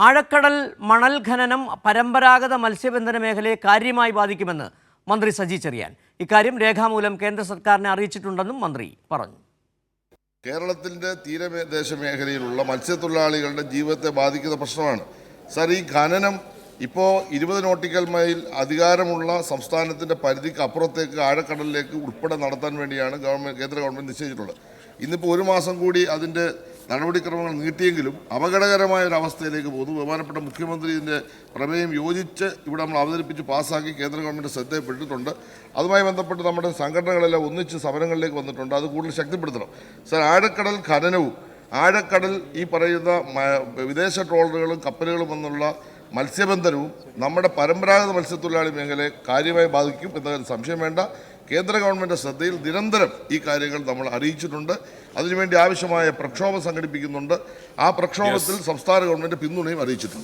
ആഴക്കടൽ മണൽ ഖനനം പരമ്പരാഗത മത്സ്യബന്ധന മേഖലയെ കാര്യമായി ബാധിക്കുമെന്ന് മന്ത്രി സജി ചെറിയാൻ. ഇക്കാര്യം രേഖാമൂലം കേന്ദ്ര സർക്കാരിനെ അറിയിച്ചിട്ടുണ്ടെന്നും മന്ത്രി പറഞ്ഞു. കേരളത്തിൻ്റെ തീരദേശ മേഖലയിലുള്ള മത്സ്യത്തൊഴിലാളികളുടെ ജീവിതത്തെ ബാധിക്കുന്ന പ്രശ്നമാണ് സർ. ഈ ഖനനം ഇപ്പോൾ 20 നോട്ടിക്കൽ മൈൽ അധികാരമുള്ള സംസ്ഥാനത്തിൻ്റെ പരിധിക്ക് അപ്പുറത്തേക്ക് ആഴക്കടലിലേക്ക് ഉൾപ്പെടെ നടത്താൻ വേണ്ടിയാണ് കേന്ദ്ര ഗവൺമെൻറ് നിശ്ചയിച്ചിട്ടുള്ളത്. ഇന്നിപ്പോൾ 1 മാസം കൂടി അതിൻ്റെ നടപടിക്രമങ്ങൾ നീട്ടിയെങ്കിലും അപകടകരമായ ഒരു അവസ്ഥയിലേക്ക് പോകുന്നു. ബഹുമാനപ്പെട്ട മുഖ്യമന്ത്രി ഇതിൻ്റെ പ്രമേയം യോജിച്ച് ഇവിടെ നമ്മൾ അവതരിപ്പിച്ച് പാസ്സാക്കി കേന്ദ്ര ഗവൺമെൻറ് ശ്രദ്ധയിൽപ്പെട്ടിട്ടുണ്ട്. അതുമായി ബന്ധപ്പെട്ട് നമ്മുടെ സംഘടനകളെല്ലാം ഒന്നിച്ച് സമരങ്ങളിലേക്ക് വന്നിട്ടുണ്ട്. അത് കൂടുതൽ ശക്തിപ്പെടുത്തണം സർ. ആഴക്കടൽ ഖനനവും ആഴക്കടൽ ഈ പറയുന്ന വിദേശ ട്രോളറുകളും കപ്പലുകളും എന്നുള്ള മത്സ്യബന്ധനവും നമ്മുടെ പരമ്പരാഗത മത്സ്യത്തൊഴിലാളി മേഖലയെ കാര്യമായി ബാധിക്കും എന്നതിൽ സംശയം വേണ്ട. കേന്ദ്ര ഗവൺമെൻറ് ശ്രദ്ധയിൽ നിരന്തരം ഈ കാര്യങ്ങൾ നമ്മൾ അറിയിച്ചിട്ടുണ്ട്. അതിനുവേണ്ടി ആവശ്യമായ പ്രക്ഷോഭം സംഘടിപ്പിക്കുന്നുണ്ട്. ആ പ്രക്ഷോഭത്തിൽ സംസ്ഥാന ഗവൺമെൻറ് പിന്തുണയും അറിയിച്ചിട്ടുണ്ട്.